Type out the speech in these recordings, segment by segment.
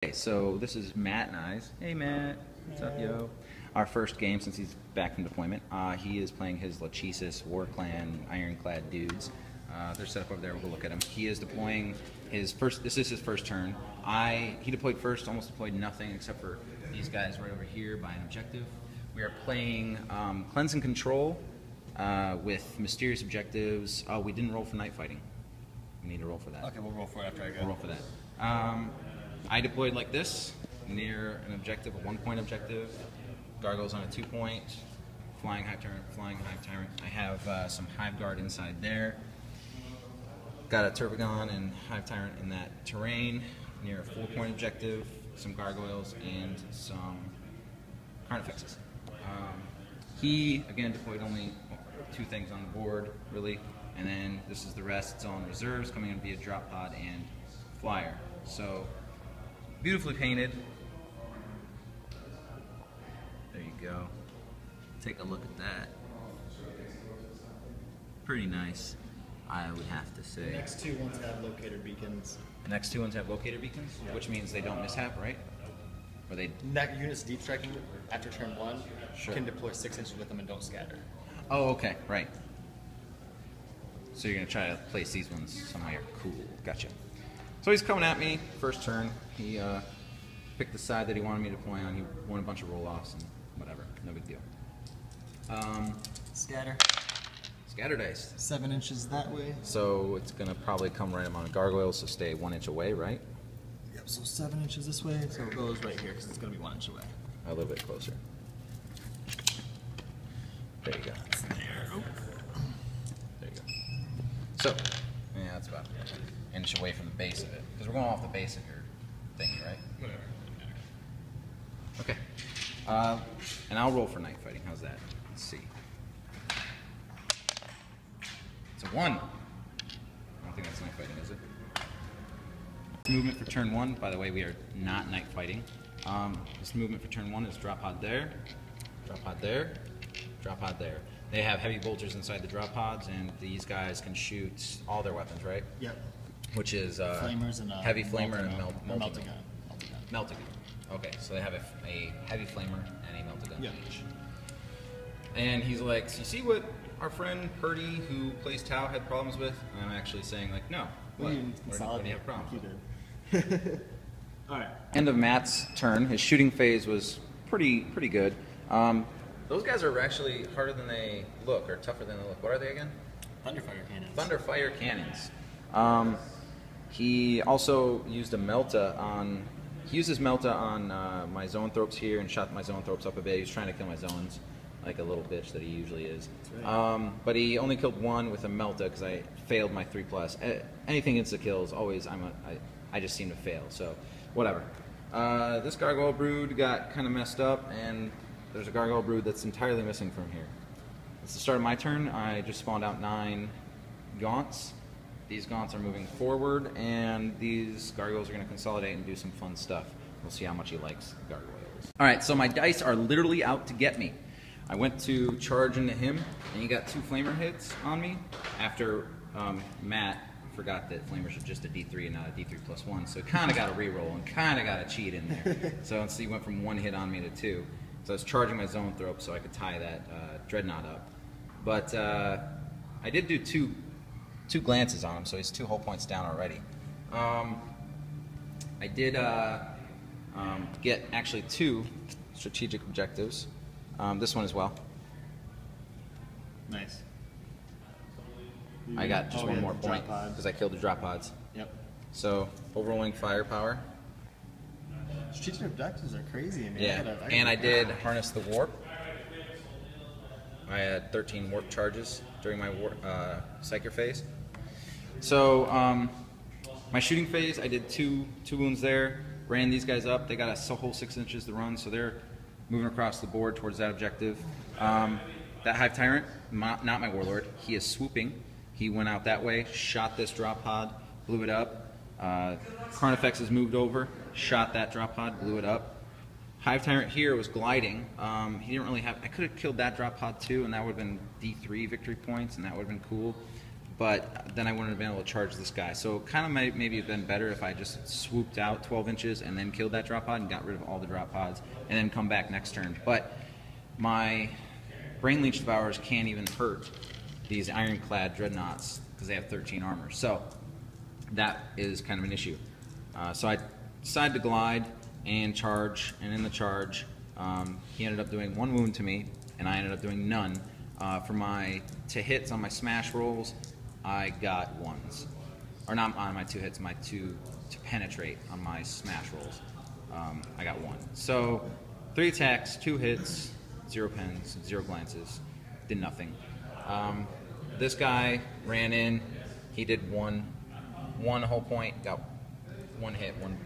Okay, so this is Matt and I's. Hey Matt, what's up, yo? Our first game since he's back from deployment. He is playing his Lachesis War Clan Ironclad dudes. They're set up over there. We'll go look at him. He is deploying his first. This is his first turn. He deployed first. Almost deployed nothing except for these guys right over here by an objective. We are playing Cleanse and Control with mysterious objectives. Oh, we didn't roll for night fighting. We need to roll for that. Okay, we'll roll for it after I go. We'll roll for that. I deployed like this, near an objective, a 1-point objective. Gargoyles on a 2-point. Flying Hive Tyrant, Flying Hive Tyrant. I have some Hive Guard inside there. Got a Turbogon and Hive Tyrant in that terrain, near a 4-point objective. Some Gargoyles and some Carnifexes. He, again, deployed only 2 things on the board, really. And then this is the rest. It's all in reserves, coming in via Drop Pod and Flyer. So, beautifully painted. There you go. Take a look at that. Pretty nice, I would have to say. The next two ones have locator beacons. The next 2 ones have locator beacons, Yeah. which means they don't mishap, right? Or they? Units deep striking after turn 1 Sure. can deploy 6 inches with them and don't scatter. Oh, okay, right. So you're gonna try to place these ones somehow. Cool, gotcha. So he's coming at me, first turn. He picked the side that he wanted me to play on. He won a bunch of roll-offs and whatever, no big deal. Scatter. Scatter dice. 7 inches that way. So it's gonna probably come right on gargoyles, so stay 1 inch away, right? Yep, so 7 inches this way, so it goes right here because it's going to be 1 inch away. A little bit closer. There you go. There. There you go. So, yeah, that's about an inch away from the base of it. Because we're going off the base of your thingy, right? Whatever. Okay. And I'll roll for night fighting. How's that? Let's see. It's a 1. I don't think that's night fighting, is it? Movement for turn 1. By the way, we are not night fighting. This movement for turn 1 is drop pod there, drop pod there, drop pod there. They have heavy bolters inside the drop pods, and these guys can shoot all their weapons, right? Yep. Which is Flamers and heavy flamer and a multi-gun. multi-gun. Multi-gun. Multi-gun. Okay, so they have a heavy flamer and a multi-gun Yep. each. And he's like, so you see what our friend Purdy, who plays Tau, had problems with? And I'm actually saying, like, no. What? What do you have problems with? Alright. End of Matt's turn. His shooting phase was pretty good. Those guys are actually harder than they look, or tougher than they look. What are they again? Thunderfire cannons. Thunderfire cannons. He also used a Melta on. He used his Melta on my Zoanthropes here and shot my Zoanthropes up a bit. He was trying to kill my Zones, like a little bitch that he usually is. Right. But he only killed 1 with a Melta because I failed my 3+. Anything insta kills, always I just seem to fail. So whatever. This Gargoyle Brood got kind of messed up, and there's a Gargoyle Brood that's entirely missing from here. It's the start of my turn. I just spawned out 9 Gaunts. These Gaunts are moving forward, and these Gargoyles are going to consolidate and do some fun stuff. We'll see how much he likes Gargoyles. Alright, so my dice are literally out to get me. I went to charge into him, and he got 2 Flamer hits on me after Matt forgot that Flamers are just a D3 and not a D3+1, so kind of got a reroll and kind of got a cheat in there. So he went from 1 hit on me to 2. So I was charging my Zoanthrope so I could tie that Dreadnought up. But I did do two glances on him, so he's 2 whole points down already. I did get actually 2 strategic objectives. This one as well. Nice. I got just 1 more point because I killed the drop pods. Yep. So overwhelming firepower. Strategic objectives are crazy. I mean, Yeah, and I did harness the warp. I had 13 warp charges during my Psyker phase. So my shooting phase, I did two wounds there. Ran these guys up. They got a whole 6 inches to run, so they're moving across the board towards that objective. That Hive Tyrant, not my Warlord, he is swooping. He went out that way, shot this drop pod, blew it up. Carnifex has moved over, shot that drop pod, blew it up. Hive Tyrant here was gliding. He didn't really have. I could have killed that drop pod too, and that would have been D3 victory points, and that would have been cool. but then I wouldn't have been able to charge this guy. So kind of maybe have been better if I just swooped out 12 inches and then killed that drop pod and got rid of all the drop pods and then come back next turn. But my Brain Leech Devourers can't even hurt these Ironclad Dreadnoughts because they have 13 armor. So that is kind of an issue. So I decided to glide and charge, and in the charge, he ended up doing 1 wound to me, and I ended up doing none. For my to hits on my smash rolls, I got 1s. Or not on my 2 hits, my 2 to penetrate on my smash rolls. I got 1. So 3 attacks, 2 hits, 0 pens, 0 glances, did nothing. This guy ran in, he did one whole point, got 1 hit, 1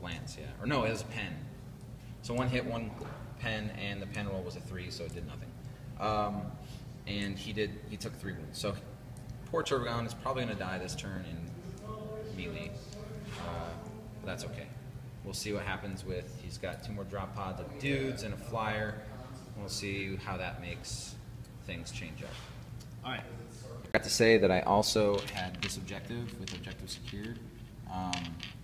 glance, yeah. Or no, it was a pen. So 1 hit, 1 pen, and the pen roll was a 3, so it did nothing. And he took 3 wounds. So poor Tervigon is probably going to die this turn in melee. But that's okay. We'll see what happens with, he's got 2 more drop pods of dudes and a flyer. We'll see how that makes things change up. All right. I forgot to say that I also had this objective with objective secured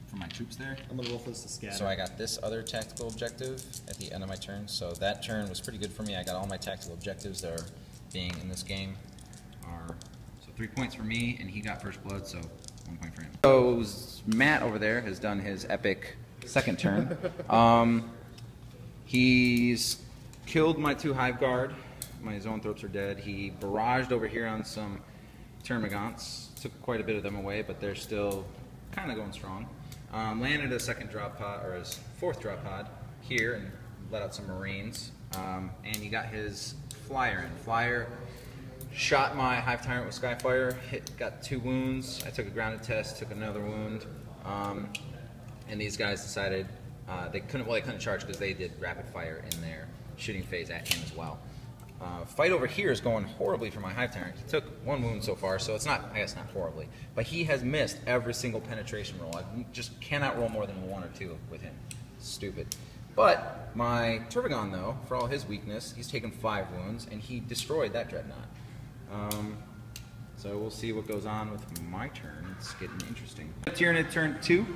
for my troops there. I'm going to roll for this to scatter. So I got this other tactical objective at the end of my turn. So that turn was pretty good for me. I got all my tactical objectives that are being in this game. So 3 points for me, and he got first blood, so 1 point for him. So Matt over there has done his epic second turn. He's killed my 2 Hive Guard. My Zoanthropes are dead. He barraged over here on some Termagants. Took quite a bit of them away, but they're still kind of going strong. Landed a second drop pod, or his 4th drop pod here, and let out some Marines. And he got his flyer in. Flyer shot my Hive Tyrant with Skyfire, got 2 wounds. I took a grounded test, took another wound. And these guys decided they couldn't charge because they did rapid fire in their shooting phase at him as well. Fight over here is going horribly for my Hive Tyrant. He took 1 wound so far, so it's not, I guess not horribly, but he has missed every single penetration roll. I just cannot roll more than 1 or 2 with him. Stupid. But my Tervigon, though, for all his weakness, he's taken 5 wounds, and he destroyed that Dreadnought. So we'll see what goes on with my turn. It's getting interesting. Tyranid turn 2.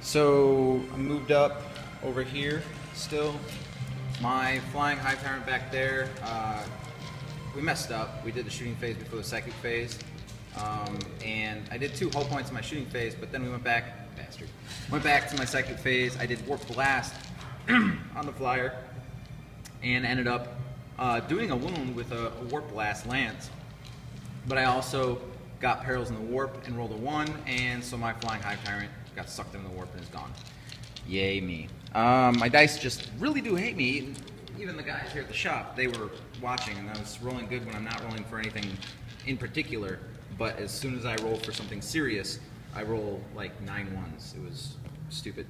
So I moved up over here still. My flying Hive Tyrant back there, we messed up. We did the shooting phase before the psychic phase. And I did 2 hull points in my shooting phase, but then we went back, bastard. Went back to my psychic phase. I did Warp Blast on the flyer and ended up doing a wound with a Warp Blast lance. But I also got Perils in the Warp and rolled a 1, and so my flying Hive Tyrant got sucked into the Warp and is gone. Yay me. My dice just really do hate me. Even the guys here at the shop, they were watching, and I was rolling good when I'm not rolling for anything in particular. But as soon as I roll for something serious, I roll like 9 ones. It was stupid.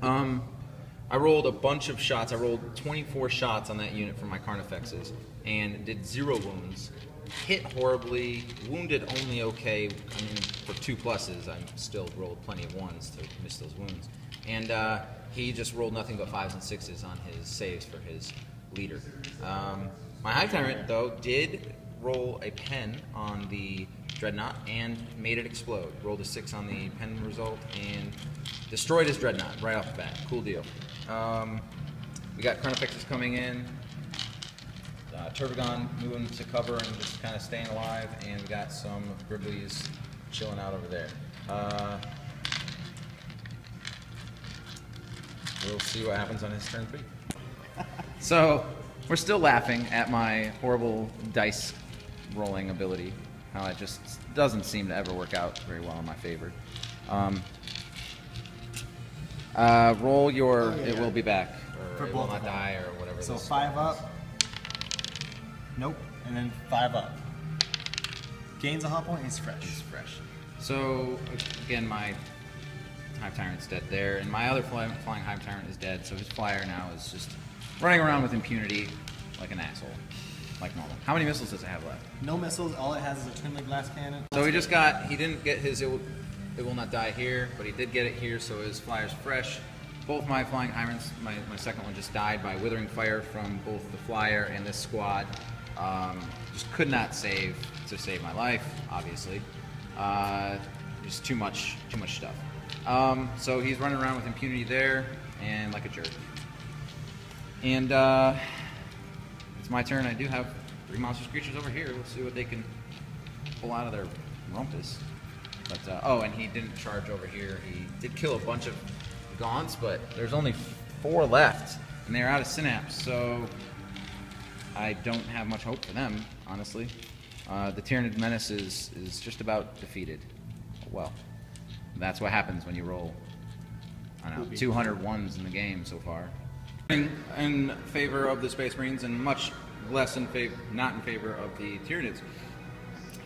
I rolled a bunch of shots. I rolled 24 shots on that unit for my Carnifexes and did 0 wounds. Hit horribly, wounded only okay. I mean, for 2 pluses, I still rolled plenty of 1s to miss those wounds. And he just rolled nothing but 5s and 6s on his saves for his leader. My Hive Tyrant, though, did roll a pen on the Dreadnought and made it explode. Rolled a 6 on the pen result and destroyed his Dreadnought right off the bat. Cool deal. We got Carnifexes coming in. Tervigon moving to cover and just kind of staying alive, and we got some Griblies chilling out over there. We'll see what happens on his turn 3. So, we're still laughing at my horrible dice rolling ability, how it just doesn't seem to ever work out very well in my favor. Roll your, it will be back, or it will not die, or whatever. So 5 up. Nope. And then 5 up. Gains a hull point, he's fresh. He's fresh. So, again, my Hive Tyrant's dead there, and my other flying Hive Tyrant is dead, so his flyer now is just running around with impunity like an asshole, like normal. How many missiles does it have left? No missiles, all it has is a twin-leg blast cannon. So he didn't get his, it will not die here, but he did get it here, so his flyer's fresh. Both my flying Hirons, my second one just died by withering fire from both the flyer and this squad. Just could not save to save my life, obviously. Just too much stuff. So he's running around with impunity there, and like a jerk. And it's my turn. I do have 3 monstrous creatures over here. Let's see what they can pull out of their rumpus. But oh, and he didn't charge over here. He did kill a bunch of Gaunts, but there's only 4 left, and they're out of Synapse, so I don't have much hope for them, honestly. The Tyranid Menace is just about defeated. Well, that's what happens when you roll, I don't know, 200 ones in the game so far. In favor of the Space Marines, and much less not in favor of the Tyranids.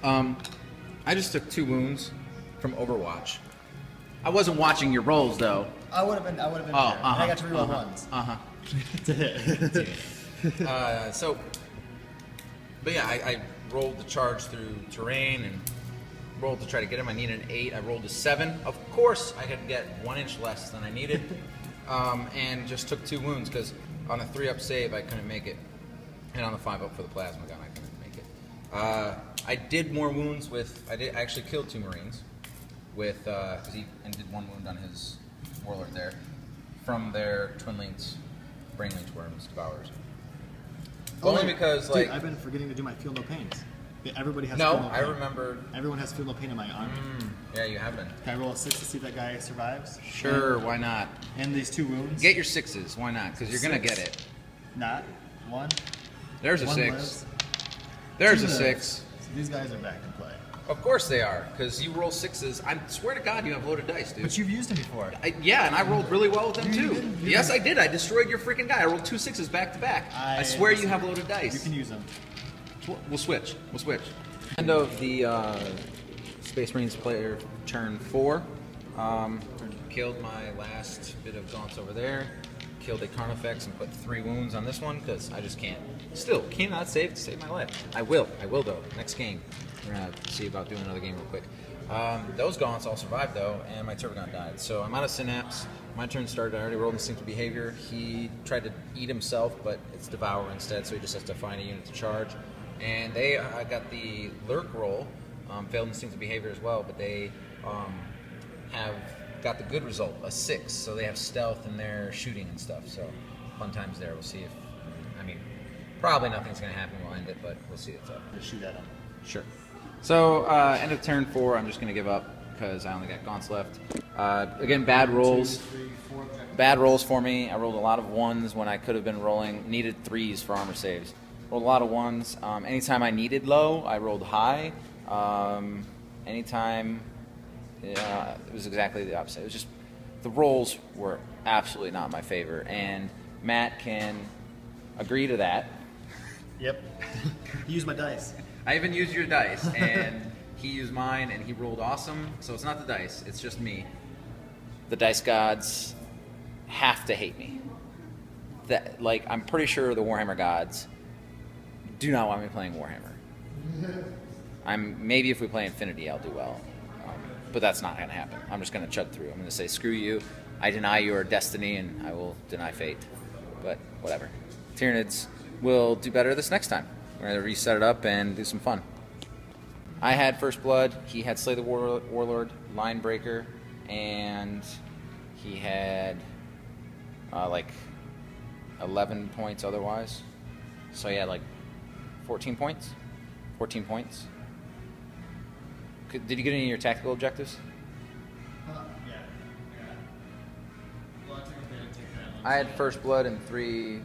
I just took 2 wounds from Overwatch. I wasn't watching your rolls though. I would have been there. I got to reroll ones. But yeah, I rolled the charge through terrain and rolled to try to get him. I needed an 8. I rolled a 7. Of course, I could get 1 inch less than I needed, and just took 2 wounds because on a 3-up save I couldn't make it, and on the 5-up for the plasma gun I couldn't make it. I did more wounds with. I actually killed 2 Marines with because he did 1 wound on his warlord there from their twin links, brain linked worms, devourers. Only because dude, I've been forgetting to do my feel no pains. Everybody has feel no pain. I remember. Everyone has feel no pain in my arm. Yeah, you have been. Can I roll a 6 to see if that guy survives? Sure, why not? And these 2 wounds? Get your 6s, why not? Because you're going to get it. Not 1. There's a 6. Lives. There's 2 a 6. lives. So these guys are back in play. Of course they are, because you roll 6s. I swear to God you have loaded dice, dude. But you've used them before. Yeah, and I rolled really well with them You too. didn't. Yes, I did. I destroyed your freaking guy. I rolled 2 6s back to back. I swear you have loaded dice. You can use them. We'll switch. End of the Space Marines player turn 4. Killed my last bit of Gaunts over there. Killed a Carnifex and put 3 wounds on this one because I just can't. Still cannot save to save my life. I will though. Next game, we're gonna see about doing another game real quick. Those Gaunts all survived though, and my Tervigon died. So I'm out of Synapse. My turn started. I already rolled Instinctive Behavior. He tried to eat himself, but it's Devour instead, so he just has to find a unit to charge. And I got the Lurk roll, failed Instinctive Behavior as well, but they have got the good result, a 6. So they have stealth and they're shooting and stuff. So fun times there. We'll see if, probably nothing's going to happen. We'll end it, but we'll see what's up. Just shoot at him. Sure. So end of turn 4, I'm just going to give up because I only got Gaunts left. Again, bad rolls. 2, 3, 4. Bad rolls for me. I rolled a lot of 1s when I could have been rolling. Needed 3s for armor saves. Rolled a lot of 1s. Anytime I needed low, I rolled high. Anytime, it was exactly the opposite. It was just the rolls were absolutely not my favor, and Matt can agree to that. Yep. He used my dice. I even used your dice, and he used mine, and he rolled awesome. So it's not the dice; it's just me. The dice gods have to hate me. That, like, I'm pretty sure the Warhammer gods do not want me playing Warhammer. Maybe if we play Infinity, I'll do well, but that's not going to happen. I'm just going to chug through. I'm going to say, screw you. I deny your destiny, and I will deny fate. But whatever. Tyranids will do better this next time. We're going to reset it up and do some fun. I had First Blood. He had Slay the Warlord, Line Breaker, and he had like 11 points otherwise. So he had like 14 points. 14 points. Did you get any of your tactical objectives? Yeah. Well, I had First Blood and 3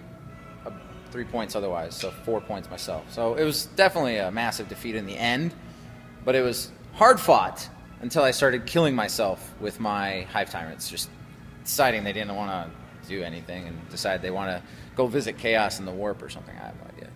points otherwise, so 4 points myself. So it was definitely a massive defeat in the end, but it was hard fought until I started killing myself with my Hive Tyrants, just deciding they didn't want to do anything and decided they want to go visit Chaos in the Warp or something. I have no idea.